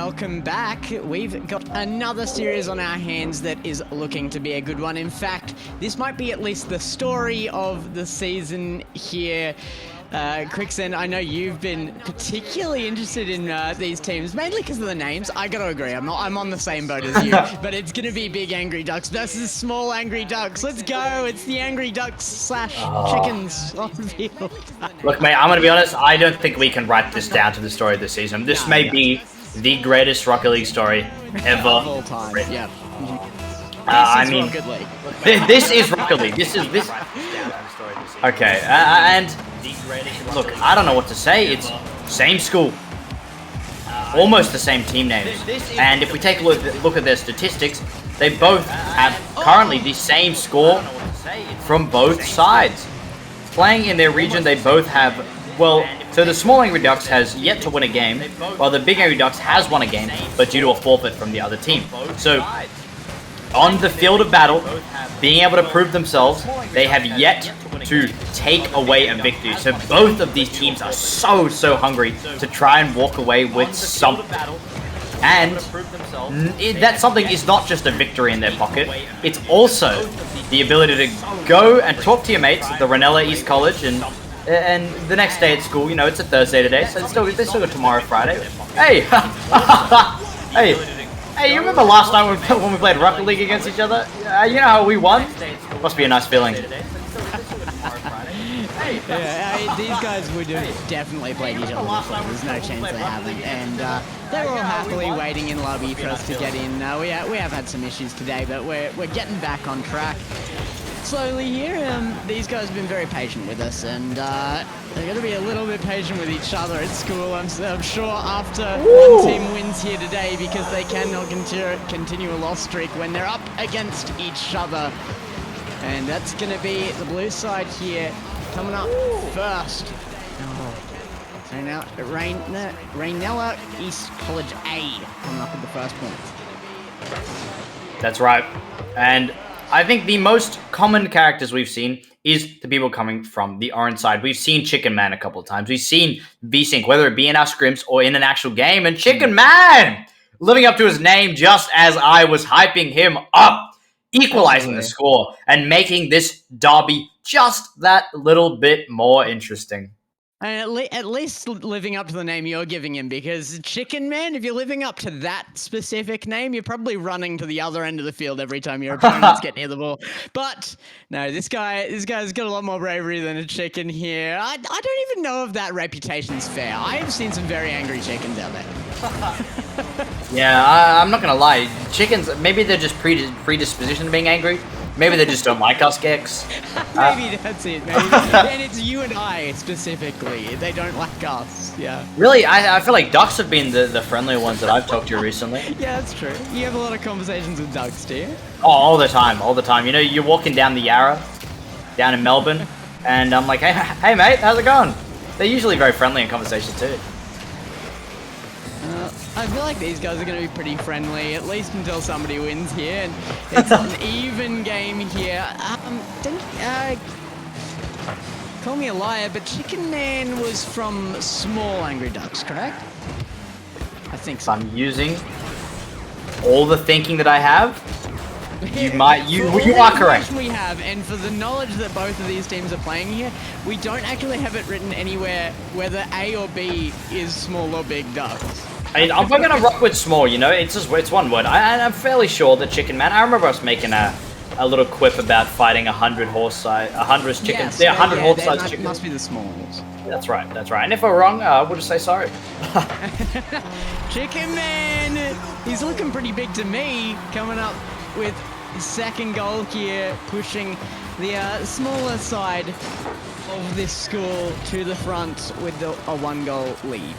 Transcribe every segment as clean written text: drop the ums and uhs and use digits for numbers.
welcome back. We've got another series on our hands that is looking to be a good one. In fact, this might be at least the story of the season here. Quicksand, I know you've been particularly interested in these teams, mainly because of the names. I gotta agree, I'm on the same boat as you, but it's gonna be Big Angry Ducks versus Small Angry Ducks. Let's go! It's the Angry Ducks slash chickens on the field. Look, mate, I'm gonna be honest, I don't think we can write this down to the story of the season. This may be the greatest Rocket League story ever. Of all time, yeah. I mean, this is Rocket League. This is this. Okay, and look, I don't know what to say. It's same school, almost the same team names, and if we take a look at their statistics, they both have currently the same score from both sides. Playing in their region, they both have, well, so the Small Angry Ducks has yet to win a game, while the Big Angry Ducks has won a game, but due to a forfeit from the other team. So, on the field of battle, being able to prove themselves, they have yet to take away a victory. So both of these teams are so hungry to try and walk away with something. And that something is not just a victory in their pocket, it's also the ability to go and talk to your mates at the Raynella East College and the next day at school. You know, it's a Thursday today, so they still got tomorrow, Friday. Hey! Hey, you remember last night when we played Rocket League against each other? You know how we won? Must be a nice feeling. Yeah, these guys would have definitely played each other before. There's no chance they haven't. And they're all happily waiting in lobby for us to get in. We have had some issues today, but we're getting back on track slowly here. These guys have been very patient with us, and they're going to be a little bit patient with each other at school. I'm sure after one team wins here today, because they cannot continue a loss streak when they're up against each other. And that's going to be the blue side here coming up first. So now Raynella East College A coming up with the first point. That's right. And I think the most common characters we've seen is the people coming from the orange side. We've seen Chicken Man a couple of times. We've seen VSync, whether it be in our scrims or in an actual game. And Chicken Man, living up to his name just as I was hyping him up, equalizing the score and making this derby just that little bit more interesting. And at least living up to the name you're giving him, because Chicken Man, if you're living up to that specific name, you're probably running to the other end of the field every time your opponents get near the ball. But no, this guy's got a lot more bravery than a chicken here. I don't even know if that reputation's fair. I have seen some very angry chickens out there. Yeah, I'm not gonna lie. Chickens, maybe they're just predispositioned to being angry. Maybe they just don't like us, Gex. Maybe that's it. Maybe. And it's you and I specifically. They don't like us. Yeah. Really, I feel like ducks have been the friendlier ones that I've talked to recently. Yeah, that's true. You have a lot of conversations with ducks, do you? Oh, all the time. You know, you're walking down the Yarra, down in Melbourne, and I'm like, hey mate, how's it going? They're usually very friendly in conversation too. I feel like these guys are going to be pretty friendly, at least until somebody wins here. And it's an even game here. Call me a liar, but Chicken Man was from Small Angry Ducks, correct? I think so. I'm using all the thinking that I have. You are correct. We have, and for the knowledge that both of these teams are playing here, we don't actually have it written anywhere whether A or B is Small or Big Ducks. I mean, I'm gonna rock with small, you know, it's one word. I'm fairly sure that Chicken Man, I remember us making a little quip about fighting 100 chickens. Yes, They're 100 horse-sized chickens. Must be the smalls. That's right. And if we're wrong, we'll just say sorry. Chicken Man, he's looking pretty big to me, coming up with his second goal here, pushing the smaller side of this school to the front with a 1-goal lead.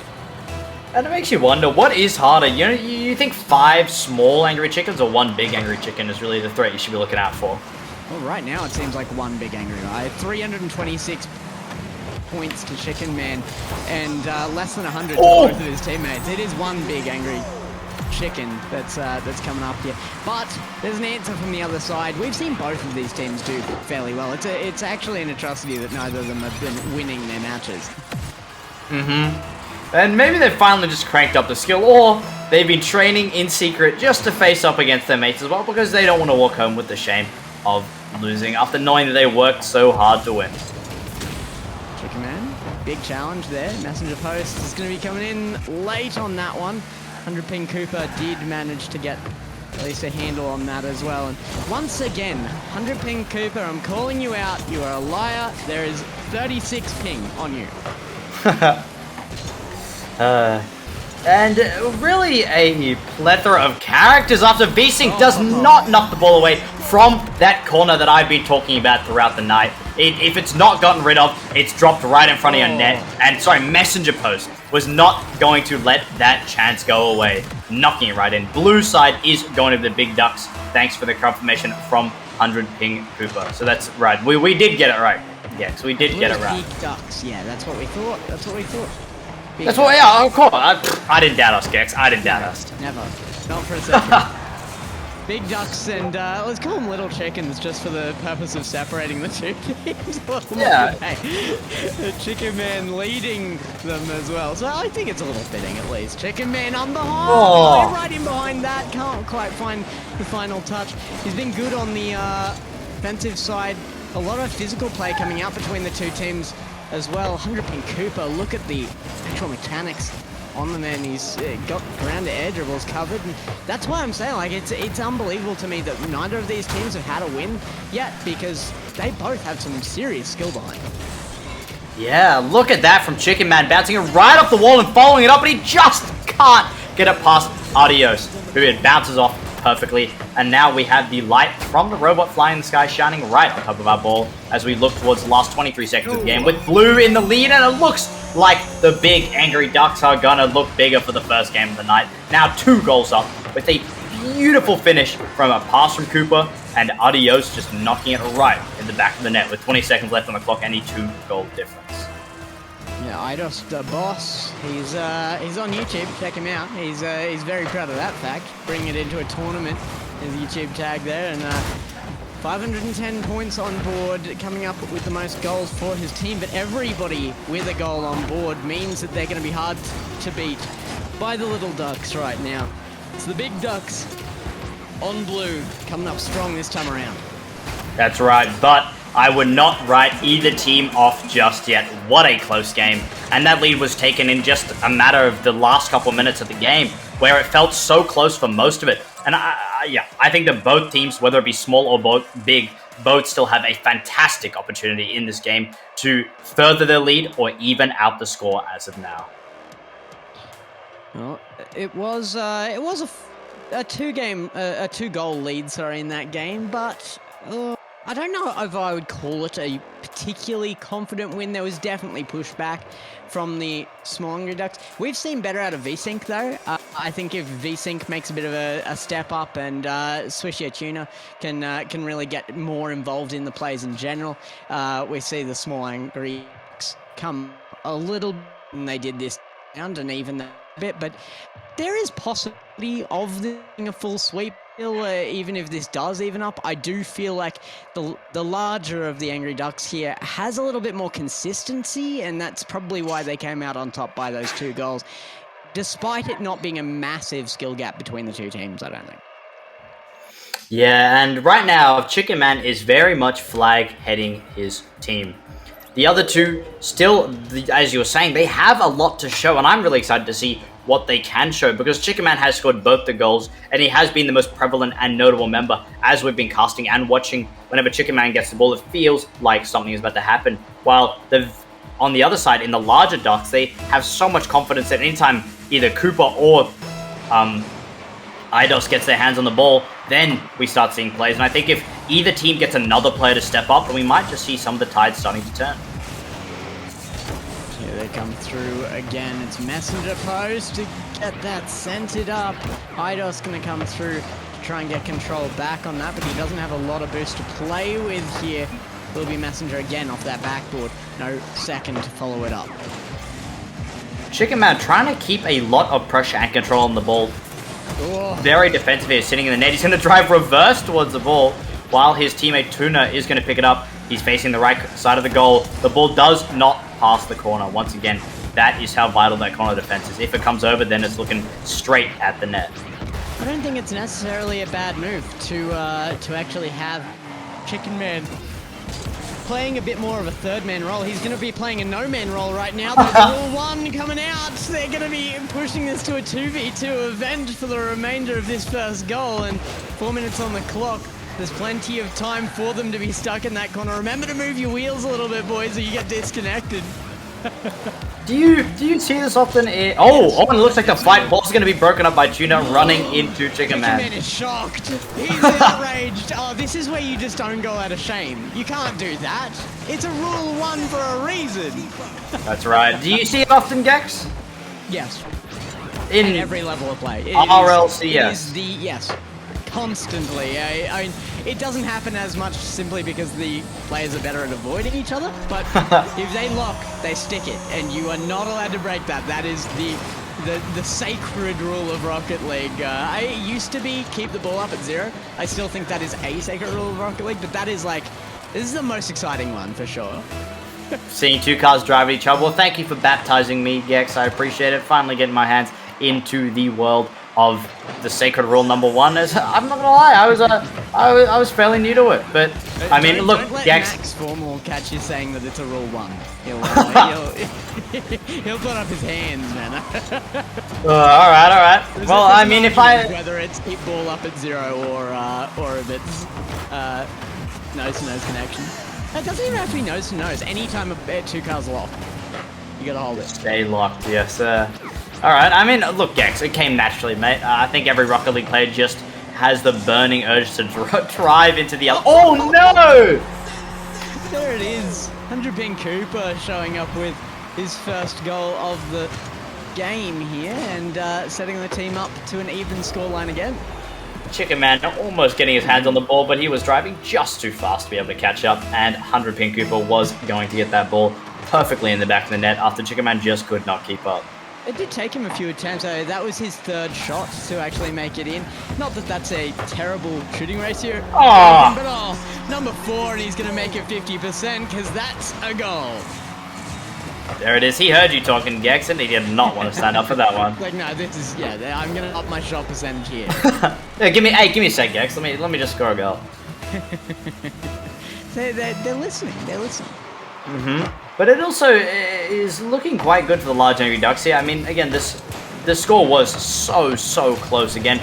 And it makes you wonder, what is harder? You know, you think 5 small angry chickens or 1 big angry chicken is really the threat you should be looking out for? Well, right now it seems like 1 big angry guy. 326 points to Chicken Man and less than 100 to both of his teammates. It is 1 big angry chicken that's coming up here. But there's an answer from the other side. We've seen both of these teams do fairly well. It's actually an atrocity that neither of them have been winning their matches. And maybe they've finally just cranked up the skill, or they've been training in secret just to face up against their mates as well, because they don't want to walk home with the shame of losing after knowing that they worked so hard to win. Chicken Man, big challenge there. Messenger Post is going to be coming in late on that one. 100 Ping Cooper did manage to get at least a handle on that as well. And once again, 100 Ping Cooper, I'm calling you out. You are a liar. There is 36 ping on you. And really a plethora of characters after VSync does not knock the ball away from that corner that I've been talking about throughout the night. If it's not gotten rid of, it's dropped right in front of your net. And sorry, Messenger Post was not going to let that chance go away, knocking it right in. Blue side is going to the Big Ducks. Thanks for the confirmation from 100 Ping Cooper. So that's right. We did get it right. Yes, we did get it right. Big Ducks. Yeah, that's what we thought. That's what we thought. That's what, yeah, of course. I didn't doubt us, Gex. I didn't doubt us. Never. Not for a second. Big Ducks and, let's call them Little Chickens just for the purpose of separating the two teams. Yeah. The Chicken Man leading them as well. So I think it's a little fitting at least. Chicken Man on behind. Oh. Right in behind that. Can't quite find the final touch. He's been good on the offensive side. A lot of physical play coming out between the two teams as well. 100 Ping Cooper, look at the actual mechanics on the man. He's got ground to air dribbles covered, and that's why I'm saying, like, it's unbelievable to me that neither of these teams have had a win yet, because they both have some serious skill behind them. Yeah, look at that from Chicken Man, bouncing it right off the wall and following it up, and he just can't get it past Adios, who it bounces off perfectly. And now we have the light from the robot flying in the sky shining right on top of our ball as we look towards the last 23 seconds of the game with Blue in the lead, and it looks like the big Angry Ducks are gonna look bigger for the first game of the night. Now 2 goals up with a beautiful finish from a pass from Cooper and Adios just knocking it right in the back of the net with 20 seconds left on the clock and a 2-goal difference. Yeah, Idos the boss. He's on YouTube. Check him out. He's very proud of that fact. Bringing it into a tournament. His YouTube tag there, and 510 points on board, coming up with the most goals for his team. But everybody with a goal on board means that they're going to be hard to beat by the Little Ducks right now. It's the Big Ducks on Blue, coming up strong this time around. That's right, but I would not write either team off just yet. What a close game. And that lead was taken in just a matter of the last couple of minutes of the game, where it felt so close for most of it. And I think that both teams, whether it be small or big, both still have a fantastic opportunity in this game to further their lead or even out the score as of now. Well, it was a two-goal lead, sorry, in that game, but I don't know if I would call it a particularly confident win. There was definitely pushback from the small Angry Ducks. We've seen better out of VSync though. I think if VSync makes a bit of a step up and Swishy Tuna can really get more involved in the plays in general, we see the small Angry Ducks come a little bit, and they did this round and even a bit, but there is possibility of this being a full sweep. Even if this does even up, I do feel like the larger of the Angry Ducks here has a little bit more consistency, and that's probably why they came out on top by those 2 goals, despite it not being a massive skill gap between the two teams, I don't think. Yeah, and right now, Chicken Man is very much flag heading his team. The other two, still, as you were saying, they have a lot to show, and I'm really excited to see what they can show, because Chicken Man has scored both the goals, and he has been the most prevalent and notable member as we've been casting and watching. Whenever Chicken Man gets the ball, it feels like something is about to happen. While on the other side, in the larger Ducks, they have so much confidence that anytime either Cooper or Idos gets their hands on the ball, then we start seeing plays. And I think if either team gets another player to step up, then we might just see some of the tides starting to turn. Here they come through again. It's Messenger Post to get that centered up. Idos going to come through to try and get control back on that, but he doesn't have a lot of boost to play with here. Will be Messenger again off that backboard. No second to follow it up. Chicken Man trying to keep a lot of pressure and control on the ball. Oh. Very defensive here, sitting in the net. He's going to drive reverse towards the ball, while his teammate Tuna is going to pick it up. He's facing the right side of the goal. The ball does not pass the corner. Once again, that is how vital that corner defense is. If it comes over, then it's looking straight at the net. I don't think it's necessarily a bad move to actually have Chicken Man playing a bit more of a third-man role. He's going to be playing a no-man role right now. There's rule 1 coming out. They're going to be pushing this to a 2v2 event for the remainder of this first goal, and 4 minutes on the clock. There's plenty of time for them to be stuck in that corner. Remember to move your wheels a little bit, boys, or you get disconnected. Do you see this often? And it looks like the fight ball's going to be broken up by Tuna running into Chicken Man. Chicken Man is shocked. He's outraged. Oh, this is where you just don't go out of shame. You can't do that. It's a rule 1 for a reason. That's right. Do you see it often, Gex? Yes. In at every level of play. RLCS. Yes. Constantly. I mean, it doesn't happen as much simply because the players are better at avoiding each other, but if they lock, they stick it, and you are not allowed to break that. That is the sacred rule of Rocket League. I used to be keep the ball up at 0. I still think that is a sacred rule of Rocket League, but that is like, this is the most exciting one for sure. Seeing 2 cars drive each other. Well, thank you for baptizing me, Gex. I appreciate it. Finally getting my hands into the world of the sacred rule number 1. As I'm not gonna lie, I was fairly new to it, but I mean, look, don't let Gex. Max Formal catch you saying that it's a rule 1. He'll put up his hands, man. All right. Well, I mean, if whether it's keep ball up at 0 or if it's nose-to-nose connection. It doesn't even have to be nose-to-nose. Anytime 2 cars lock, you gotta hold it. Stay locked, yes, sir. Alright, I mean, look, Gex, it came naturally, mate. I think every Rocket League player just has the burning urge to drive into the other. Oh, no! There it is. 100 Pin Cooper showing up with his first goal of the game here and setting the team up to an even scoreline again. Chicken Man almost getting his hands on the ball, but he was driving just too fast to be able to catch up, and 100 Pin Cooper was going to get that ball perfectly in the back of the net after Chicken Man just could not keep up. It did take him a few attempts. That was his 3rd shot to actually make it in. Not that that's a terrible shooting ratio. But number 4, and he's going to make it 50% because that's a goal. There it is. He heard you talking, Gex, and he did not want to stand up for that one. Like, no, this is, I'm going to up my shot percentage here. Yeah, give me a sec, Gex. Let me just score a goal. They're listening. They're listening. But it also is looking quite good for the large angry ducks here. I mean, again, the score was so close. Again,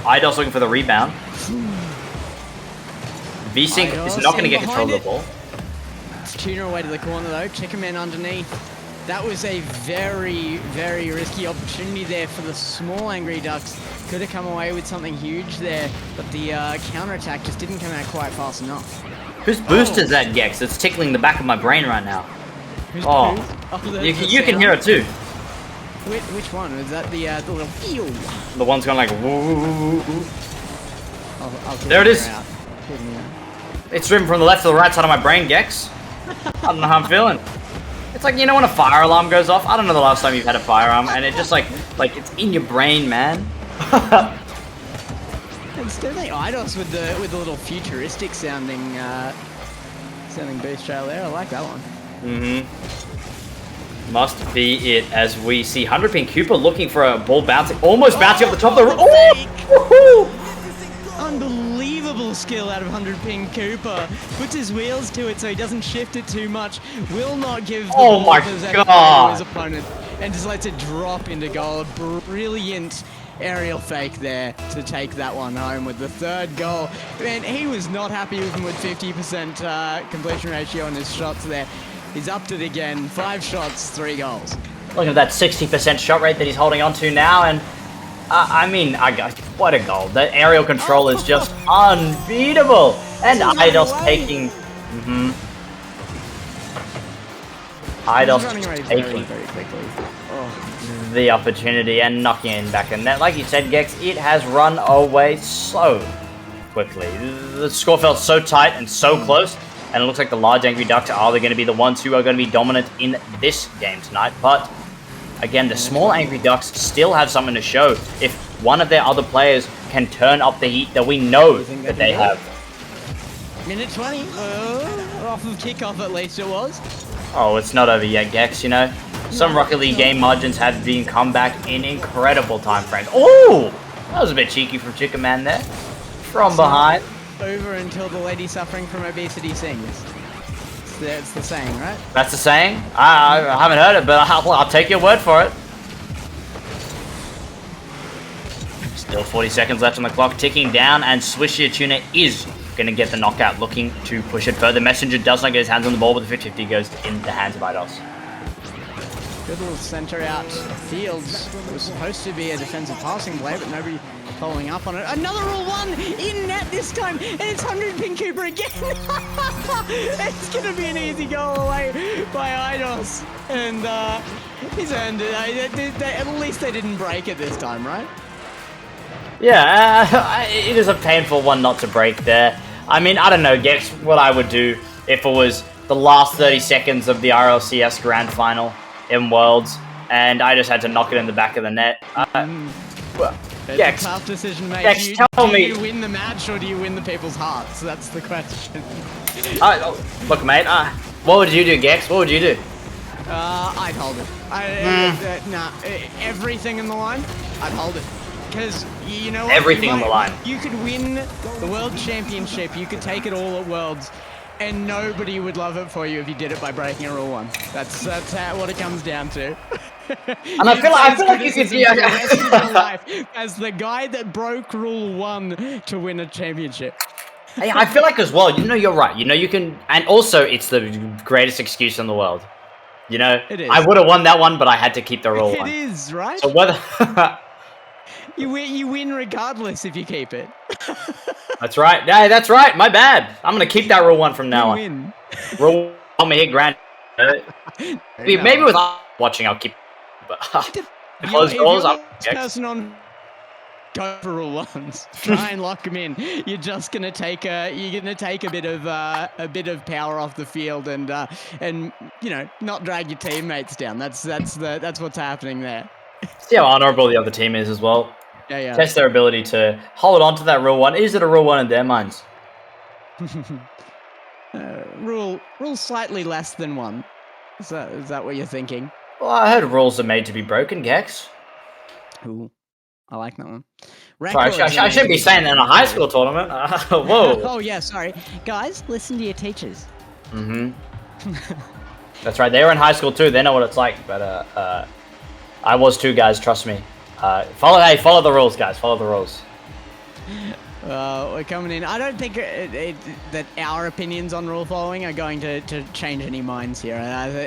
Eidos looking for the rebound. V-Sync is not going to get control of the ball. It's Tuner away to the corner though. Chicken Man underneath. That was a very risky opportunity there for the small angry ducks. Could have come away with something huge there, but the counter-attack just didn't come out quite fast enough. Whose boost is that, Gex? It's tickling the back of my brain right now. You can hear it too. Which one? Is that the little pew? The one's going like woo. There it is. It's driven from the left to the right side of my brain, Gex. I don't know how I'm feeling. It's like, you know when a fire alarm goes off? I don't know the last time you've had a fire alarm, and it just like it's in your brain, man. It's definitely Eidos with the little futuristic sounding boost trail there. I like that one. Must be it as we see 100 Pin Cooper looking for a ball bouncing, almost bouncing up the top of the roof. Oh! Unbelievable skill out of 100 Pin Cooper. Puts his wheels to it so he doesn't shift it too much. Will not give the ball to his opponent and just lets it drop into goal. Brilliant aerial fake there to take that one home with the 3rd goal. Man, he was not happy with him with 50% completion ratio on his shots there. He's upped it again. 5 shots, 3 goals. Look at that 60% shot rate that he's holding on to now, and I mean, what a goal. That aerial control is just unbeatable. And Eidos taking... Eidos taking the opportunity and knocking in back in net. Like you said, Gex, it has run away so quickly. The score felt so tight and so close, and it looks like the large angry ducks are going to be the ones who are going to be dominant in this game tonight. But again, the small angry ducks still have something to show. If one of their other players can turn up the heat that we know that they have. Minute 20. Off of kickoff at least it was. Oh, it's not over yet, Gex, you know. Some Rocket League game margins have been come back in incredible time frames. Oh, that was a bit cheeky from Chicken Man there. From behind. Over until the lady suffering from obesity sings. It's the saying, right? That's the saying? I haven't heard it, but I'll take your word for it. Still 40 seconds left on the clock, ticking down, and Swishy Tuna is going to get the knockout, looking to push it further. Messenger does not get his hands on the ball, but the 50-50 goes in the hands of Eidos. Good little center out. Fields was supposed to be a defensive passing play, but nobody following up on it. Another Rule 1 in net this time, and it's 100 Pin Cooper again. It's going to be an easy goal away by Eidos, and he's earned it. At least they didn't break it this time, right? Yeah, it is a painful one not to break there. I mean, I don't know, Gex, what I would do if it was the last 30 seconds of the RLCS Grand Final in Worlds, and I just had to knock it in the back of the net. Well, Gex, a tough decision to make. Gex, do you win the match or do you win the people's hearts? That's the question. Look, mate, what would you do, Gex? What would you do? I'd hold it. Everything in the line, I'd hold it. Because, you know what? Everything on the line. You could win the World Championship, you could take it all at Worlds, and nobody would love it for you if you did it by breaking a Rule 1. That's what it comes down to. And I feel like you could be as the guy that broke Rule 1 to win a championship. I feel like as well, you know, you're right. You know, you can, and also it's the greatest excuse in the world. You know, it is. I would have won that one, but I had to keep the Rule 1. It is, right? So whether... You win regardless if you keep it. That's right. Yeah, that's right. My bad. I'm gonna keep that Rule 1 from now on. Win. Rule 1 me hit grand. Maybe with watching, I'll keep. But close doors. Person on go for Rule 1s. Try and lock them in. You're just gonna take a bit of power off the field and you know, not drag your teammates down. That's what's happening there. See how honourable the other team is as well. Yeah. Test their ability to hold on to that Rule 1. Is it a Rule 1 in their minds? Rule slightly less than 1. Is that what you're thinking? Well, I heard rules are made to be broken, Gex. Ooh, I like that one. Sorry, I shouldn't be saying that in a high school tournament. Whoa. Oh yeah, sorry. Guys, listen to your teachers. That's right. They were in high school too. They know what it's like. But I was too, guys. Trust me. Follow the rules, guys. Follow the rules. We're coming in. I don't think that our opinions on rule following are going to change any minds here.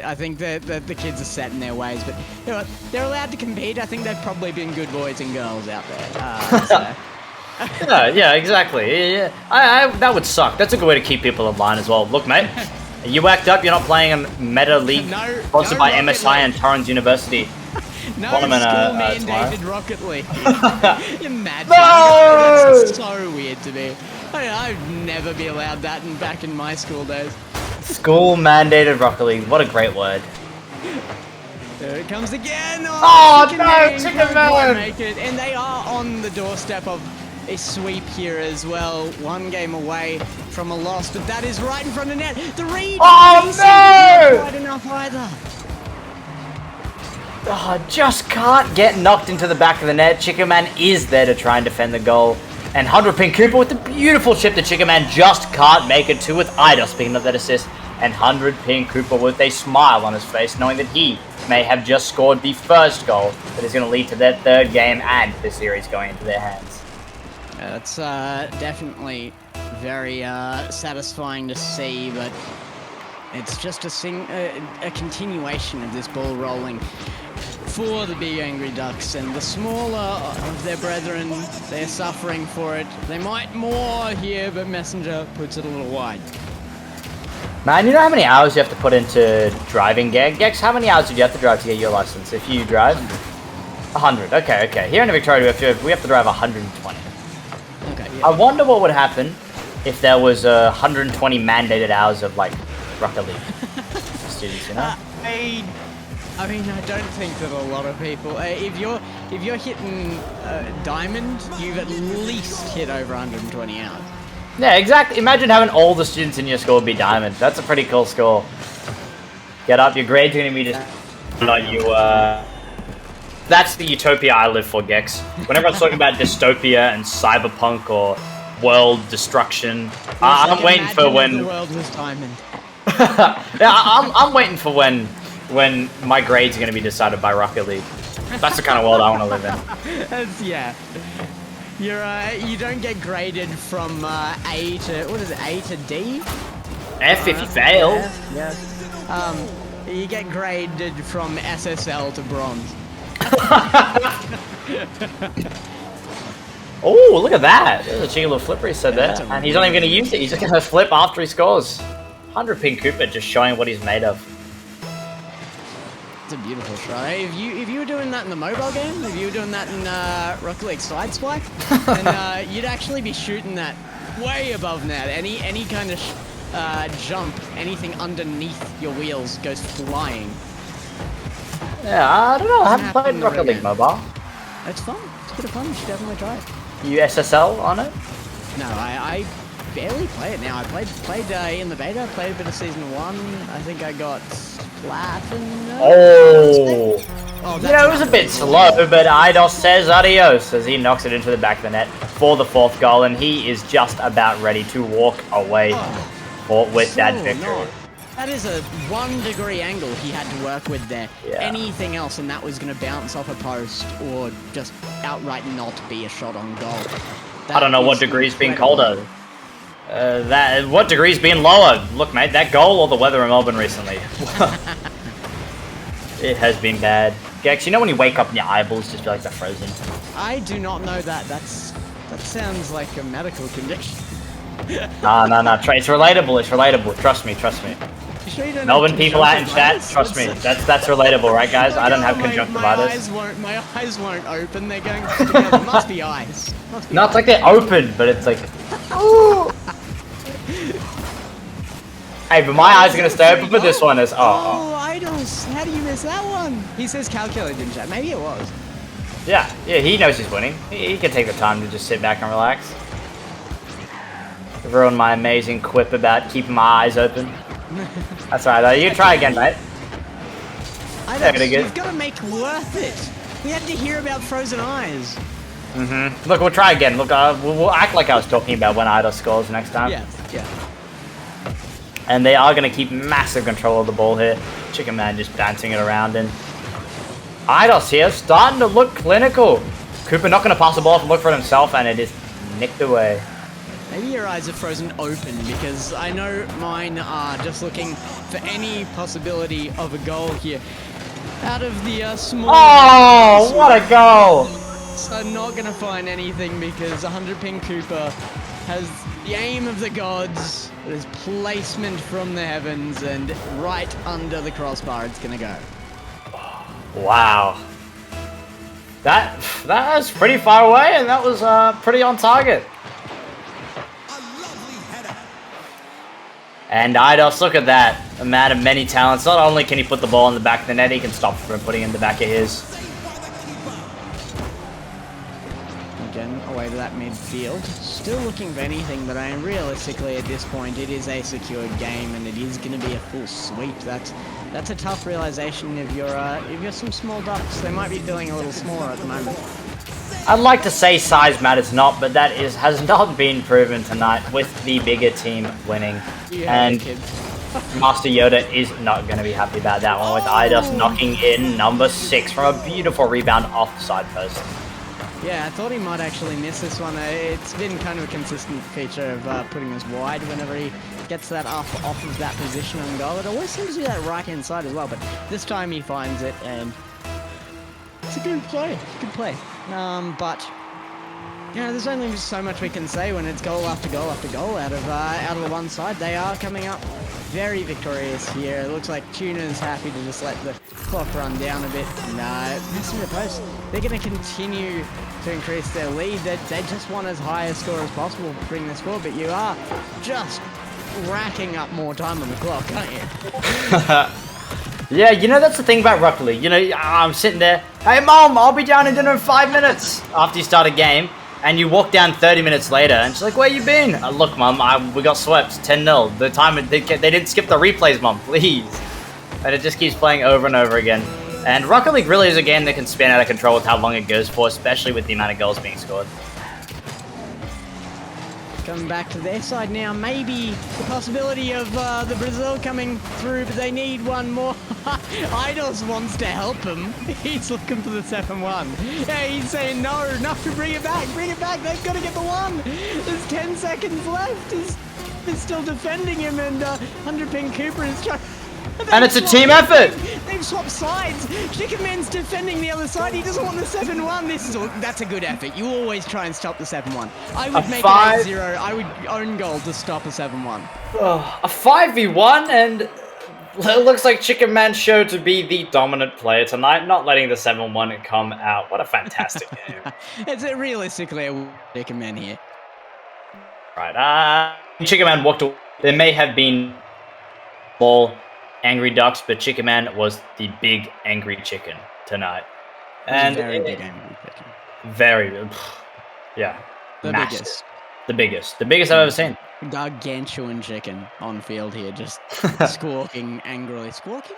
I think that the kids are set in their ways, but you know, they're allowed to compete. I think they've probably been good boys and girls out there. Yeah, exactly. Yeah. That would suck. That's a good way to keep people in line as well. Look, mate, you whacked up. You're not playing a meta league sponsored by MSI and Torrens University. No school-mandated Rocket League. Imagine. No! That's so weird to me. I'd never be allowed that back in my school days. School-mandated Rocket League. What a great word. There it comes again. Oh no, Chicken Man! Make it. And they are on the doorstep of a sweep here as well. One game away from a loss, but that is right in front of net. The read. Oh no! Not quite enough either. Oh, just can't get knocked into the back of the net. Chicken Man is there to try and defend the goal. And 100 Pin Cooper with the beautiful chip to Chicken Man just can't make it to with Eidos picking up that assist. And 100 Pin Cooper with a smile on his face, knowing that he may have just scored the first goal that is going to lead to their third game and the series going into their hands. Yeah, that's definitely very satisfying to see, but it's just a continuation of this ball rolling for the Big Angry Ducks, and the smaller of their brethren, they're suffering for it. They might more here, but Messenger puts it a little wide. Man, you know how many hours you have to put into driving, Gex? How many hours did you have to drive to get your license if you drive? 100. Okay. Here in Victoria, we have to drive 120. Okay. Yeah. I wonder what would happen if there was 120 mandated hours of like Rocket League students, you know? I mean, I don't think that a lot of people. If you're hitting Diamond, you've at least hit over 120 hours. Yeah, exactly. Imagine having all the students in your school be Diamond. That's a pretty cool score. Get up, your grade's going to be just not you, that's the utopia I live for, Gex. Whenever I'm talking about dystopia and cyberpunk or world destruction, I'm waiting for when... the world was diamond. Yeah, I'm waiting for when my grades are going to be decided by Rocket League. That's the kind of world I want to live in. Yeah. You don't get graded from A to, what is it, A to D? F if you fail. Yeah. You get graded from SSL to bronze. Oh, look at that. There's a cheeky little flipper he said there. And he's not even going to use it. He's just going to flip after he scores. 100 ping Cooper just showing what he's made of. It's a beautiful shot. If you were doing that in the mobile game, if you were doing that in Rocket League Sideswipe, then you'd actually be shooting that way above net. Any kind of jump, anything underneath your wheels goes flying. Yeah, I don't know. I haven't played Rocket League Mobile. It's fun. It's a bit of fun. You should definitely try it. You SSL on it? No, I barely play it now. I played in the beta. Played a bit of season 1. I think I got platinum. Oh, you know, it was a bit slow, but Eidos says adios as he knocks it into the back of the net for the 4th goal, and he is just about ready to walk away with that victory. No. That is a 1-degree angle he had to work with there. Yeah. Anything else and that was going to bounce off a post or just outright not be a shot on goal. I don't know what degree's been colder. What degree's been lower? Look, mate, that goal or the weather in Melbourne recently? It has been bad. Gex, you know when you wake up and your eyeballs just feel like they're frozen? I do not know that. That sounds like a medical condition. No. It's relatable. It's relatable. Trust me. Sure Melbourne people out in chat, trust me. That's relatable, right, guys? I don't have conjunctivitis. My eyes won't open. They're going together. Must be eyes. No, it's like they're open, but it's like. Ooh. Hey, but my eyes are gonna stay open for this one. As Eidos, how do you miss that one? He says calculated in chat. Maybe it was. Yeah. He knows he's winning. He can take the time to just sit back and relax. Ruined my amazing quip about keeping my eyes open. That's alright though. You can try again, mate. You've got to make worth it. We had to hear about frozen eyes. Look, we'll try again. Look, we'll act like I was talking about when Eidos scores next time. Yeah. And they are going to keep massive control of the ball here. Chicken Man just bouncing it around, and Eidos here starting to look clinical. Cooper not going to pass the ball off and look for it himself, and it is nicked away. Maybe your eyes are frozen open, because I know mine are just looking for any possibility of a goal here. Out of the small... Oh, what a goal! So not going to find anything because 100 ping Cooper has the aim of the gods, his placement from the heavens, and right under the crossbar it's going to go. Wow. That was pretty far away, and that was pretty on target. And Eidos, look at that. A man of many talents. Not only can he put the ball in the back of the net, he can stop from putting it in the back of his. Again, away to that midfield. Still looking for anything, but I mean, realistically at this point, it is a secured game, and it is going to be a full sweep. That's a tough realization if you're some small ducks. They might be feeling a little smaller at the moment. I'd like to say size matters not, but that has not been proven tonight with the bigger team winning. And Master Yoda is not going to be happy about that one with Eidos knocking in number 6 from a beautiful rebound off the side post. Yeah, I thought he might actually miss this one. It's been kind of a consistent feature of putting us wide whenever he gets that off of that position on goal. It always seems to do that right hand side as well, but this time he finds it, and it's a good play. But you know, there's only so much we can say when it's goal after goal after goal out of the one side. They are coming up very victorious here. It looks like Tuna's happy to just let the clock run down a bit. No, missing the post. They're going to continue to increase their lead. They just want as high a score as possible to bring this forward, but you are just racking up more time on the clock, aren't you? Yeah, you know, that's the thing about Rocket League. You know, I'm sitting there, hey mom, I'll be down in dinner in 5 minutes after you start a game, and you walk down 30 minutes later, and she's like, where you been? Look, mom, we got swept 10-0. The time they didn't skip the replays, mom, please. And it just keeps playing over and over again. And Rocket League really is a game that can spin out of control with how long it goes for, especially with the amount of goals being scored. Coming back to their side now, maybe the possibility of the Brazil coming through, but they need one more. Idos wants to help him. He's looking for the 7-1. Yeah, he's saying no, bring it back, they've got to get the one. There's 10 seconds left. He's still defending him, and 100 Ping Cooper is trying. And it's a team effort! They've swapped sides. Chicken Man's defending the other side. He doesn't want the 7-1. That's a good effort. You always try and stop the 7-1. I would make it 8-0. I would own goal to stop a 7-1. A 5v1, and it looks like Chicken Man showed to be the dominant player tonight, not letting the 7-1 come out. What a fantastic game. It's realistically a Chicken Man here. Right, Chicken Man walked away. There may have been more angry ducks, but Chicken Man was the big angry chicken tonight. And very big angry chicken. Very, yeah. The biggest. The biggest I've ever seen. Gargantuan chicken on field here, just squawking angrily. Squawking?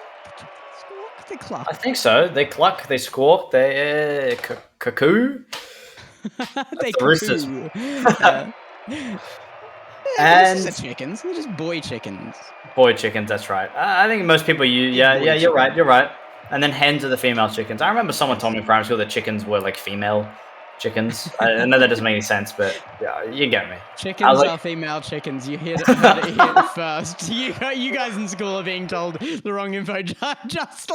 Squawk? They cluck. I think so. They cluck, they squawk, they cuckoo. They the roosters. And they're chickens. They're just boy chickens. Boy chickens, that's right. I think most people use. Yeah, you're right. And then hens are the female chickens. I remember someone told me in primary school that chickens were like female chickens. I know that doesn't make any sense, but yeah, you get me. Chickens are female chickens. You heard it first. You guys in school are being told the wrong info, just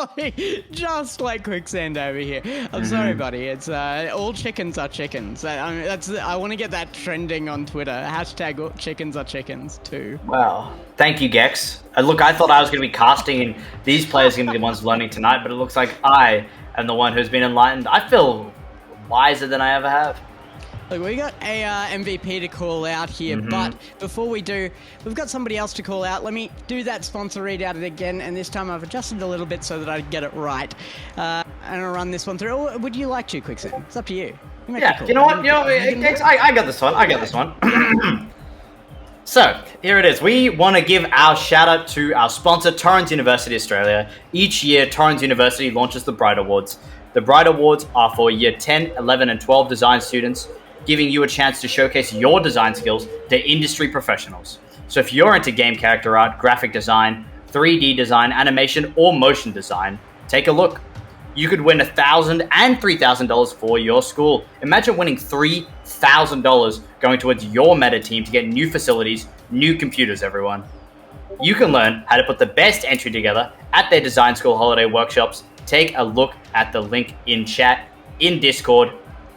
like quicksand over here. I'm sorry, buddy. It's all chickens are chickens. I want to get that trending on Twitter. Hashtag all chickens are chickens too. Wow. Thank you, Gex. Look, I thought I was going to be casting and these players are going to be the ones learning tonight, but it looks like I am the one who's been enlightened. I feel wiser than I ever have. Look, we got a MVP to call out here, but before we do, we've got somebody else to call out. Let me do that sponsor read out it again, and this time I've adjusted a little bit so that I get it right. And I'll run this one through. Or would you like to, Quicksand? It's up to you. Yeah, you know what? I got this one. So, here it is. We want to give our shout out to our sponsor, Torrens University Australia. Each year, Torrens University launches the Bright Awards. The Bright Awards are for year 10, 11, and 12 design students, giving you a chance to showcase your design skills to industry professionals. So if you're into game character art, graphic design, 3D design, animation, or motion design, take a look. You could win $1,000 and $3,000 for your school. Imagine winning $3,000 going towards your meta team to get new facilities, new computers, everyone. You can learn how to put the best entry together at their design school holiday workshops. Take a look at the link in chat, in Discord,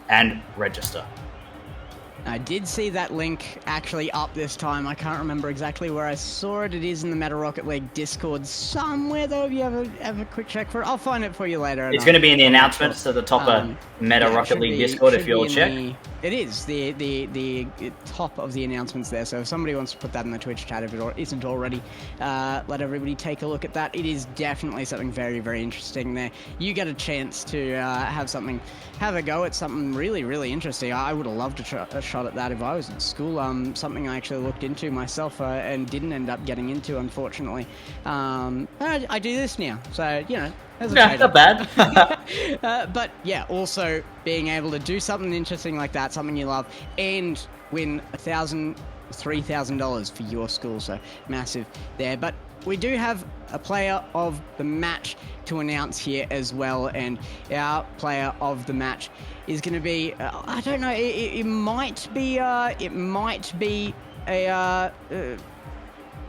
and register. I did see that link actually up this time. I can't remember exactly where I saw it. It is in the Meta Rocket League Discord somewhere, though. If you have a quick check for it, I'll find it for you later. It's going to be in the announcements at the top of Meta Rocket League Discord if you'll check. It is the top of the announcements there. So if somebody wants to put that in the Twitch chat, if it isn't already, let everybody take a look at that. It is definitely something very, very interesting there. You get a chance to have a go at something really, really interesting. I would have loved to try a shot at that if I was in school. Something I actually looked into myself and didn't end up getting into, unfortunately. I do this now, so you know. Yeah, not bad. But yeah, also being able to do something interesting like that, something you love, and win $1,000, $3,000 for your school, so massive there. But we do have a player of the match to announce here as well, and our player of the match is going to be, I don't know, it might be a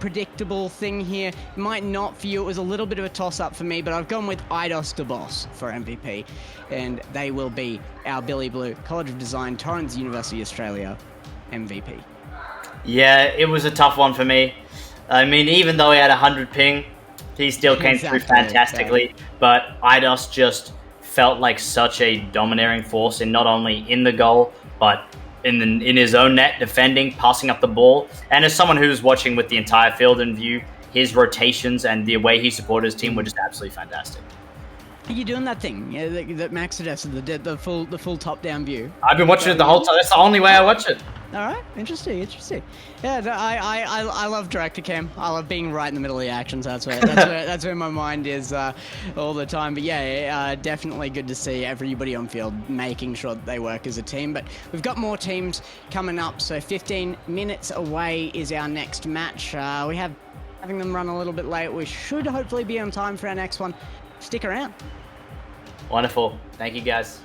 predictable thing here. It might not for you. It was a little bit of a toss-up for me, but I've gone with Idos the Boss for MVP, and they will be our Billy Blue College of Design, Torrens University Australia MVP. Yeah, it was a tough one for me. I mean, even though he had 100 ping, he still came through fantastically, but Idos just felt like such a domineering force in not only in the goal, but in his own net, defending, passing up the ball. And as someone who's watching with the entire field in view, his rotations and the way he supported his team were just absolutely fantastic. Are you doing that thing that Max suggested, the full top-down view? I've been watching it the whole time. That's the only way I watch it. All right, interesting. Yeah, I love director cam. I love being right in the middle of the actions. That's where my mind is all the time. But yeah, definitely good to see everybody on field making sure that they work as a team. But we've got more teams coming up. So 15 minutes away is our next match. We have having them run a little bit late. We should hopefully be on time for our next one. Stick around. Wonderful. Thank you, guys.